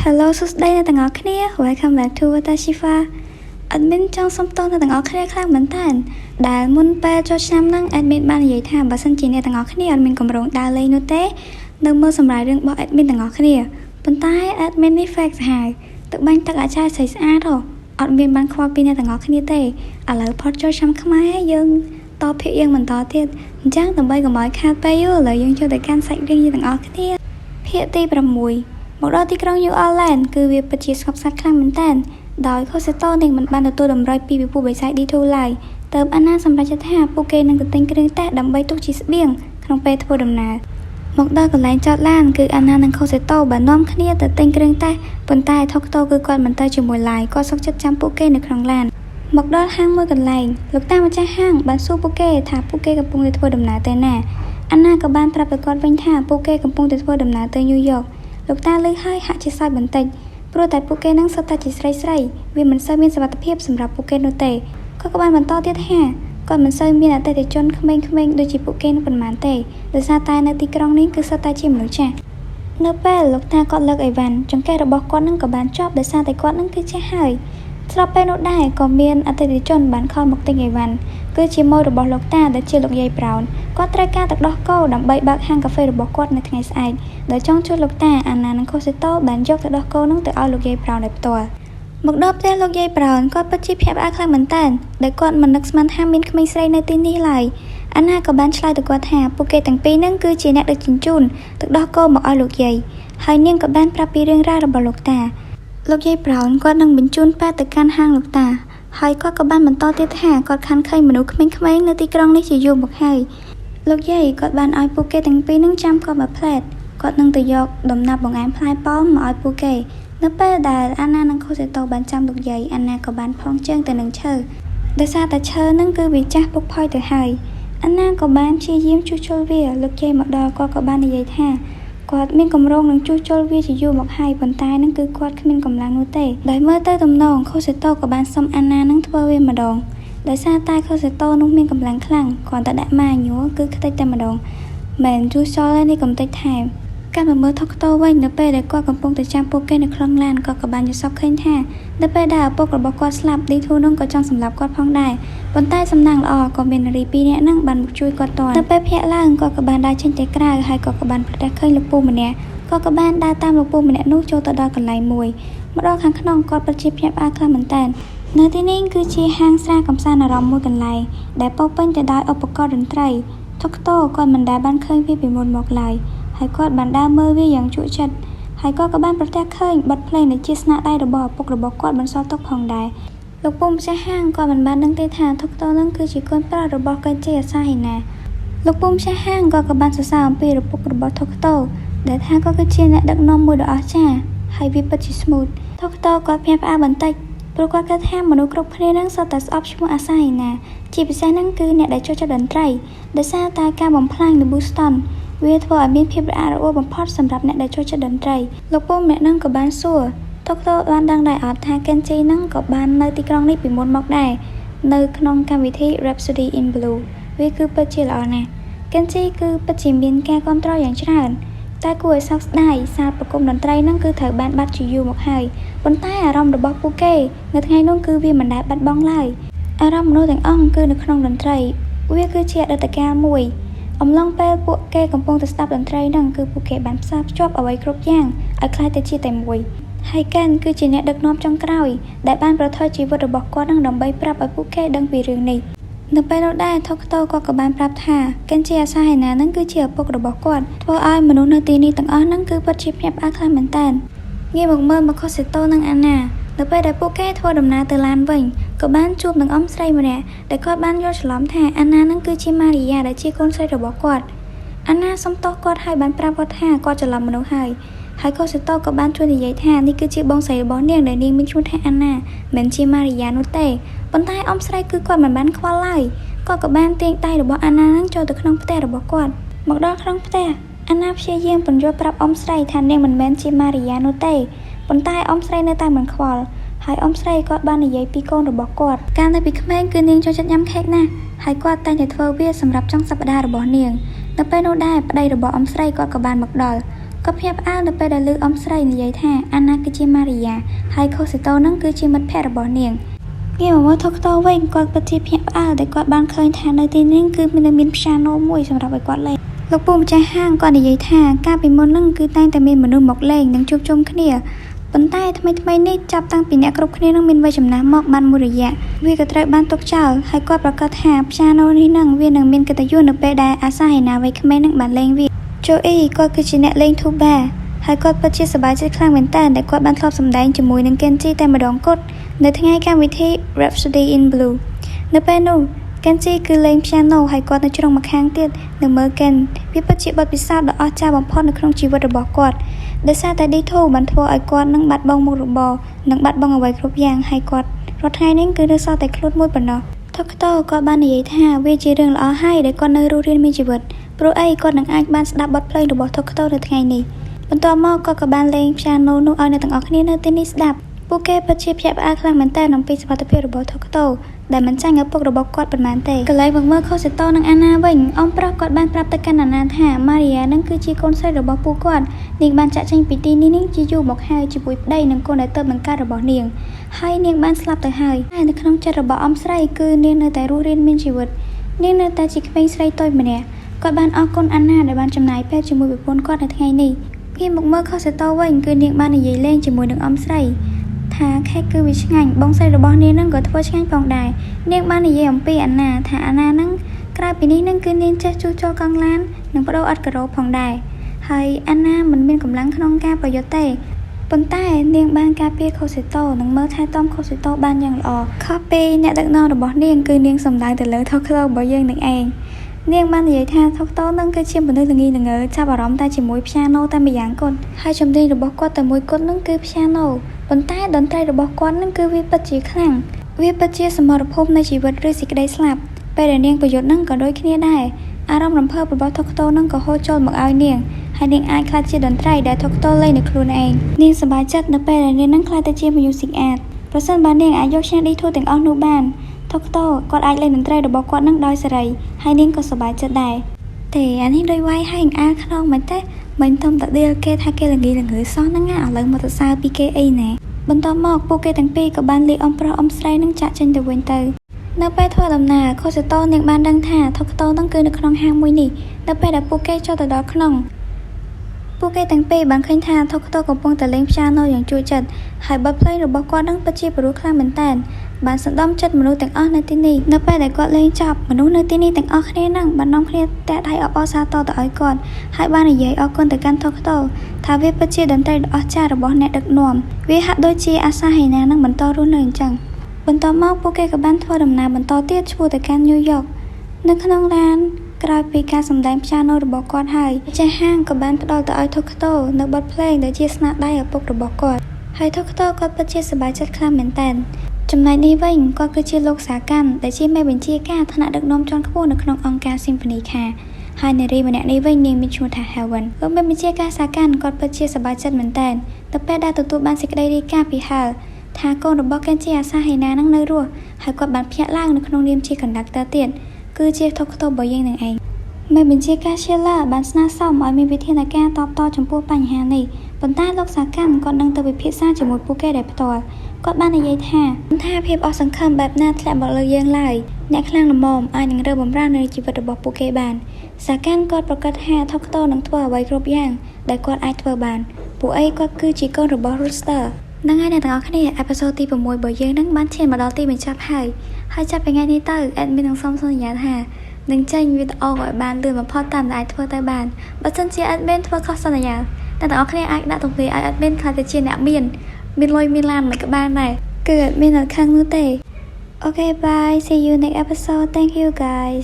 Hello សួស្តីអ្នកទាំងអស់គ្នា Welcome back to Watashifa Admin ចង់សុំទោសអ្នកទាំងអស់គ្នាខ្លាំងមែនតើដែលមុនពេលចូលឆ្នាំហ្នឹង Admin បាននិយាយថាបើសិនជាអ្នកទាំងអស់គ្នាអត់មានកម្រងដើរលេងនោះទេនៅមើលសម្រាប់រឿងរបស់ Admin ទាំងអស់គ្នាប៉ុន្តែ Admin នេះ fake សាហាវទឹកបាញ់ទឹកអាចស្រីស្អាតហ៎អត់មានបានខ្វល់ពីអ្នកទាំងអស់គ្នាទេឥឡូវផុតចូលឆ្នាំខ្មែរយើងតភាគយើងបន្តទៀតអញ្ចឹងដើម្បីកុំឲ្យខាតពេលយូរឥឡូវយើងចូលទៅកាន់សាច់រឿងយើងទាំងអស់គ្នាភាគទី6មកដល់ទីក្រុង New Orleans គឺវាពិតជាស្ងប់ស្ងាត់ខ្លាំងមែនតើដោយ Coseto នឹងមិនបានទទួលតម្រុយពីពិភពបិសាច D2 ឡើយទើបអាណាសម្រេចថាពួកគេនឹងទៅទិញគ្រឿងទេសដើម្បីទុកជាស្បៀងក្នុងពេលធ្វើដំណើរមកដល់កន្លែងចតឡានគឺអាណានិង Coseto បាននាំគ្នាទៅទិញគ្រឿងទេសប៉ុន្តែ Tokto គឺគាត់មិនទៅជាមួយឡើយគាត់សុខចិត្តចាំពួកគេនៅក្នុងឡានមកដល់ហាងមួយកន្លែងលោកតាម្ចាស់ហាងបានសួរពួកគេថាពួកគេកំពុងទៅធ្វើដំណើរទៅណាអាណាក៏បានប្រាប់ទៅគាត់វិញថាពួកគេកំពុងទៅធ្វើដំណើរទៅ New Yorkលោកតាលើហើយហាក់ជាសើចបន្តិចព្រោះតែពួកគេនឹងសុទ្ធតែជាស្រីវាមិនសូវមានសុវត្ថិភាពសម្រាប់ពួកគេនោះទេគាត់ក៏បានបន្តទៀតថាគាត់មិនសូវមានអតិថិជនក្មេងៗដូចជាពួកគេនោះប៉ុន្មានទេដោយសារតែនៅទីក្រុងនេះគឺសុទ្ធតែជាមនុស្សចាស់នៅពេលលោកតាគាត់លើកអីវ៉ាន់ចង្កេះរបស់គាត់នឹងក៏បានជាប់ដោយសារតែគាត់នឹងគឺចាស់ហើយស្របពេលនោះដែរក៏មានអតិថិជនបានខលមកទិញអីវ៉ាន់គឺជាម៉ូយរបស់លោកតាដែលជាលោកយាយប្រោនគាត់ត្រូវការទឹកដោះគោដើម្បីបើកហាងកាហ្វេរបស់គាត់នៅថ្ងៃស្អែកដោយចង់ជួយលោកតាអាណានិង Coseto បានយកទឹកដោះគោនោះទៅឲ្យលោកយាយប្រោនដោយផ្ទាល់មកដល់ផ្ទះលោកយាយប្រោនគាត់ពិតជាភ្ញាក់ផ្អើលខ្លាំងមែនតើដែលគាត់មិននឹកស្មានថាមានក្មេងស្រីនៅទីនេះឡើយអាណាក៏បានឆ្លើយទៅគាត់ថាពួកគេទាំងពីរហ្នឹងគឺជាអ្នកដឹកជញ្ជូនទឹកដោះគោមកឲ្យលោកយាយហើយនាងក៏បានប្រាប់ពីរឿងរ៉ាវរបស់លោកតាលោកយាយប្រោនគាត់នឹងបញ្ជូនប៉ាទៅកាន់ហាងលោកតាហើយគាត់ក៏បានបន្តទៀតថាគាត់ខានឃើញមនុស្សក្មេងៗនៅទីក្រុងនេះជាយូរមកហើយលោកយាយគាត់បានឲ្យពួកគេទាំងពីរនឹងចាំគាត់មួយផ្លែតគាត់នឹងទៅយកដំណាប់បង្អែមផ្លែប៉ោមមកឲ្យពួកគេនៅពេលដែលអាណានិង Coseto បានចាំលោកយាយអាណាក៏បានផងជើងទៅនឹងឈើដោយសារតែឈើនឹងគឺវាចាស់ពុកផុយទៅហើយអាណាក៏បានព្យាយាមជួសជុលវាលោកយាយមកដល់គាត់ក៏បាននិយាយថាគាត់មានកម្រងនឹងជួសជុលវាជាយូរមកហើយប៉ុន្តែនឹងគឺគាត់គ្មានកម្លាំងនោះទេដោយមើលទៅទំនង Coseto ក៏បានសុំអាណានឹងធ្វើវាម្ដងដោយសារតែ Coseto នោះមានកម្លាំងខ្លាំងគ្រាន់តែដាក់ម៉ាញ៉ូគឺខ្ទេចតែម្ដងមិនជួសជុលនេះកំតិចថែមការមើល Tokto វិញនៅពេលដែលគាត់កំពុងតែចាំពួកគេនៅក្នុងឡានគាត់ក៏បានយល់សប្តិឃើញថានៅពេលដែលឪពុករបស់គាត់ស្លាប់ D2 នោះក៏ចង់សម្លាប់គាត់ផងដែរប៉ុន្តែសំណាងល្អក៏មាននារីពីរនាក់ហ្នឹងបានមកជួយគាត់ទាន់នៅពេលភ្ញាក់ឡើងគាត់ក៏បានដើរចេញទៅក្រៅហើយគាត់ក៏បានប្រទះឃើញលោកពូម្នាក់គាត់ក៏បានដើរតាមលោកពូម្នាក់នោះចូលទៅដល់កន្លែងមួយមកដល់ខាងក្នុងគាត់ពិតជាភ្ញាក់ផ្អើលខ្លាំងមែនតើនៅទីនេះគឺជាហាងស្រាកំសាន្តអារម្មណ៍មួយកន្លែងដែលពោរពេញទៅដោយឧបករណ៍តន្ត្រី Tokto គាត់មិនដែលបានឃើញវាពីមុនមកឡើយហើយគាត់បានដើរមើលវាយ៉ាងជក់ចិត្តហើយគាត់ក៏បានប្រទះឃើញបទភ្លេងដែលជាស្នាដៃរបស់ឪពុករបស់គាត់បន្សល់ទុកផងដែរលោកពូម្ចាស់ហាងគាត់មិនបានដឹងទេថា Tokto នឹងគឺជាកូនប្រុសរបស់កេនជីអាសាហីណាលោកពូម្ចាស់ហាងគាត់ក៏បានសរសើរអំពីឪពុករបស់ Tokto ដែលថាគាត់គឺជាអ្នកដឹកនាំមួយដ៏អស្ចារ្យហើយវាពិតជា smooth Tokto គាត់ភ្ញាក់ផ្អើលបន្តិចព្រោះគាត់គិតថាមនុស្សគ្រប់គ្នានឹងសុទ្ធតែស្អប់ឈ្មោះអាសាហីណាជាពិសេសហ្នឹងគឺអ្នកដែលចូលចិត្តតន្ត្រីដោយសារតែការបំផ្លាញនៅ Boston វាធ្វើឲ្យមានភាពរអាក់រអួលបំផុតសម្រាប់អ្នកដែលចូលចិត្តតន្ត្រីលោកពូម្នាក់ហ្នឹងក៏បានសួរ Tokto បានដឹងដែរអត់ថា Kenji ហ្នឹងក៏បាននៅទីក្រុងនេះពីមុនមកដែរនៅក្នុងកម្មវិធី Rhapsody in Blue វាគឺពិតជាល្អណាស់ Kenji គឺពិតជាមានការគាំទ្រយ៉ាងច្រើនតែគួរឲ្យសោកស្ដាយសារប្រគំតន្ត្រីហ្នឹងគឺត្រូវបានបាត់ជាយូរមកហើយប៉ុន្តែអារម្មណ៍របស់ពួកគេនៅថ្ងៃនោះគឺវាមិនដែលបាត់បង់ឡើយអារម្មណ៍មនុស្សទាំងអស់គឺនៅក្នុងតន្ត្រីវាគឺជាអតីតកាលមួយអំឡុងពេលពួកគេកំពុងតែស្ដាប់តន្ត្រីហ្នឹងគឺពួកគេបានផ្សារភ្ជាប់អ្វីគ្រប់យ៉ាងឲ្យคล้ายទៅជាតែមួយហើយកាន់គឺជាអ្នកដឹកនាំចុងក្រោយដែលបានប្រថុយជីវិតរបស់គាត់នឹងដើម្បីប្រាប់ឲ្យពួកគេដឹងពីរឿងនេះនៅពេលនោះដែរ Tokto គាត់ក៏បានប្រាប់ថាកិនជាអាសាហេណានឹងគឺជាឪពុករបស់គាត់ធ្វើឲ្យមនុស្សនៅទីនេះទាំងអស់ហ្នឹងគឺពិតជាភ្ញាក់ផ្អើលខ្លាំងមែនតើងាកមកមើលមក Coseto និងអាណានៅពេលដែលពួកគេធ្វើដំណើរទៅឡានវិញក៏បានជួបនឹងអ៊ំស្រីម្នាក់ដែលគាត់បានយល់ច្រឡំថាអាណានឹងគឺជាម៉ារីយ៉ាដែលជាកូនស្រីរបស់គាត់អាណាសុំទោសគាត់ហើយបានប្រាប់គាត់ថាគាត់ច្រឡំមនុស្សហើយ Coseto ក៏បានជួយនិយាយថានេះគឺជាបងស្រីរបស់នាងដែលនាងមានឈ្មោះថាអាណាមិនជាម៉ារីយ៉ានោះទេប៉ុន្តែអ៊ំស្រីគឺគាត់មិនបានខ្វល់ឡើយគាត់ក៏បានទាញដៃរបស់អាណានឹងចូលទៅក្នុងផ្ទះរបស់គាត់មកដល់ក្នុងផ្ទះអាណាព្យាយាមពន្យល់ប្រាប់អ៊ំស្រីថានាងមិនមែនជាម៉ារីយ៉ានោះទេប៉ុន្តែអ៊ំស្រីនៅតែមិនខ្វល់ហើយអ៊ំស្រីគាត់បាននិយាយពីកូនរបស់គាត់កាលនៅពីក្មេងគឺនាងចូលចិត្តញ៉ាំខេកណាស់ហើយគាត់តែងតែធ្វើវាសម្រាប់ចុងសប្តាហ៍របស់នាងនៅពេលនោះដែរប្តីរបស់អ៊ំស្រីគាត់ក៏បានមកដល់ ก็เพียบอ้าวไปได้ลืออมใส่ในยัยท่าอันนั้นคือเจมาริยาไฮโคสิโตนั่งคือเจมัดแพร่บอเนียงเกี่ยวว่าทกโตเวงกอดปฏิเพียบอ้าวแต่กอดบางเคยทานในที่นี้คือมันมีพิชานโนมวยสำหรับไปกอดเลยลูกปูมใจห้างก่อนในยัยท่ากล้าไปมนนั่งคือตั้งแต่มีมนุษย์หมกเล่งยังจุบจมขึ้นเนี่ยบนใต้ทำไมนี่จับตั้งปีนี้กรุบขึ้นนั่งมินไว้จำน้ำหมอกมันมุริยะวีกระไรบ้านตกเจ้าให้กอดประกาศหาพิชานโนนี่นั่งเวียนหนังมินกระตยุ่นเปได้อาศัยนาไว้ขมิ้นนั่งบันเลงวีโจเอ้ก็คือจีเนเลงทูแบให้กอดประชิดสบายใจคลั่งเหมือนแต่ได้กอดบ้านทอบสำได้จมูกนังเกนจี้แต่มาดองกดในทั้งให้การวิธี Rhapsody in Blue ในเปนูเกนจี้คือเลงพิชานโนให้กอดในช่วงมาค้างเตี้ยในเมื่อเกนวิปัสจิบัดพิซซ่าดอกจ้าบอมพอดในครองชีวิตระบอกกอดได้ซาแต่ได้โทบันทัวไอกอดนั่งบัดบองมุกระบอนั่งบัดบองเอาไว้ครบยางให้กอดรถไทยนั่งคือได้ซาแต่คลุดมุดปนเนาะทกโตก็บ้านในยัยท่าเวจีเรื่องละให้ได้กอดในรูเรียนมีชีวิตโปรไอกอดหนังไอบ้านสดับบอดเพลงระบอกทกโตในไงนี้บนตัวมอกก็กับบ้านเลงพิชานโนนูเอาในต่างออกนี้ในเทนนิสดับผู้แก่ประชิดเพียบอาคลังเหมือนแต่น้องปีสปาร์ตเพียระบบทกโตแต่มันจ้างกับพวกระบบกอดประมาณเตะก็เลยบอกเมื่อเขาเสร็จโตนังอาณาเวงอ้อมปรากฏบ้านปรับตะกันนานๆหามาริยานั่นคือจีโกนใส่ระบบผู้กอดเนียงบ้านจะจังปีตีนิ่งจีจูบอกให้จีปุยได้นังโกนได้เติมมันการระบบเนียงให้เนียงบ้านสลับแต่ให้ในขนมจัดระบบอ้อมใส่คือเนียงในแต่รู้เรียนมีชีวิตเนียงในแต่จีเพ่งใส่ตัวมันเนี่ยกอดบ้านออกคนอาณาในบ้านจำนายแพทย์จมูกไปพ้นกอดในไงนี่พี่บอกเมื่อเขาเสร็จโตเวงคือเนียงบ้านในยัยเล่งจมูกหนึ่งอ้อมใส่ถ้าแค่คือวิชงานบองใส่ระบอบนี้นั่งก็ทั่วช่างปองได้เนียกบ้านในเยี่ยมปีอันนาถ้าอันนานั่งกลายปีนี้นั่งคือเนียนเจ้าจูโจกังล้านนั่งพระโออัดกระโดดปองได้ให้อันนามันเป็นกำลังขนมกาประโยชน์เต้ปนใต้เนียงบ้านกาเปียโคสิโตนั่งเมื่อท้ายต้อมโคสิโตบ้านยังหล่อข้าเปเนี่ยดักนอระบอบเนียงคือเนียงสำได้แต่เลยเท่าเครื่องบ่ยังหนึ่งเองเนียงบ้านใหญ่ท่าทกโตนั่งคือเชี่ยมบนเรื่องงี้หนึ่งชาบอร้อมตาจิมวยพิชานโนตาไม่ยังกดให้ชมดีระบอบกดแต่มวยกดนั่งคือพิชานโนบนใต้ดนตรีระบบกวนนั่นคือวิปัสจีครั้งวิปัสจีสมรภูมิในชีวิตหรือสิ่งใดสลับไปเรียนประโยชน์นั่งก็โดยขี้ได้อารมณ์รำเพิบระบบทกโตนั่งก็โฮโจลหมกเอาเนียงให้เนียงไอคลาจีดนตรีได้ทกโตเลยในครูเองเนียงสบายจัดนับไปเรียนนั่งคลาตเจียมาอยู่สิ่งแอดเพราะสั้นบ้านเนียงอายุเช่นได้ทั่วถึงออนุบาลทกโตกอดไอเลยดนตรีระบบกวนนั่งดอยสไรให้เนียงก็สบายจัดได้แต่อันนี้โดยไว้ให้อาขนมเหมือนแต่เหมือนทำตัดเดียวเกถ้าเกลังกีหลังหือซ้อนนั่งงาเอาเลยมอเตอร์ไซค์ปีเกไอแน่บนต่อหมอกปูเกตังปีกับบ้านลีออมปลาอมไซนั่งจัดเชนเดวินเตอร์นับไปทั่วลำนาโคสโตเนียงบ้านดังท่าทกโตตั้งคืนในขนมห้างมวยนี่นับไปดับปูเกจอตดอขนมปูเกตังปีบางคืนท่าทกโตกับปงแต่เล้งชาโนอย่างจูจัดหายบัดเพลย์หรือบอกว่าดังปจีปรุคลางเหมือนแต่บ้านสันดอมจัดมนุษย์แต่งอ้อในที่นี่นับไปแต่ก็เล้งจับมนุษย์ในที่นี่แต่งอ้อคะแนนนั่งบ้านน้องคะแนนแต่ไทยออกซาโตแต่อ้อยก่อนหายบ้านในใหญ่ออกคนแต่การทกโตทาเวปจีดนตรีออจาระบอกแนดักนวมวิหะโดยจีอาซาไหนานั่งบรรทอรุ่นหนึ่งจังบรรทอมอกปูเกกับบ้านทั่วดำนาบรรทอเตี้ยชูแต่การนิวยอร์กนึกขนมร้านกลายเป็นการสำแดงพิชานโนระบอกกอดให้ใจห้างกับบ้านพดอลแต่อ้อยทกโตนึกบทเพลงโดยจีสนาได้กับปกระบอกกอดให้ทกโตก็ปจีสบายจัดคลามเหมือนแต่จำนายนี้วิ่งก็คือชีโลกสากันแต่ชีไม่เป็นชีก้าถนัดดักนมจอนขบวนในขนมองการซิมโฟนีค่ะให้ในรีมันนี้วิ่งเนียงมิชูทาเฮวันก็ไม่เป็นชีก้าสากันก็ปจีสบายจัดเหมือนแต่แต่แปได้ตัวบ้านสิกได้ดีก้าปีฮาทาโก้ระบอกแกนจีอาซาไหนานั่งเนื้อรัวให้กอดบ้านเพียล่างในขนมเรียมชีกันดักตาเตียนคือเจียทกโตบ่ยังหนึ่งเองไม่เป็นชีก้าเชล่าบ้านสนาซ่อมอ้อยมีวิธีในแก้ตอบต่อจมพูปัญหาในบนใต้โลกสากันก่อนดังตัวไปพิซซ่าจมูกปูแก่ได้ตัวก็บ้านในยัยท่าเพียบออกสังคมแบบน่าแทบบอกเลยยังไล่แนคลางละมอมอายยังเริ่มบ่มร่างในชีวิตระบบปูเกบานสากันกอดประกาศทกโตนังทั่วไว้ครบย่างได้กอดไอทั่วบานปูไอก็คือจีโก้ระบบรูสเตอร์นั่งไงในต่างออกนี่เอพิโซดตีประมวยบ่อยนั่งบ้านเชียนมาดอตีเป็นชอบให้จับไปไงในเตอร์แอดมินทั้งซ้อมสัญญาท่านึ่งใจวิดออกก่อยบานเดินมาพอตามไอทั่วใต้บานบัตรเชียแอดมินทั่วข้อสัญญาแต่ต่างออกนี่ไอได้ตรงนี้ไอแอดมินคาเตเชียนแอดมินลอยมิลานเหมือนกับบ้านไหนเกิดมีหนักข้างนู้นเตะโอเค bye see you next episode thank you guys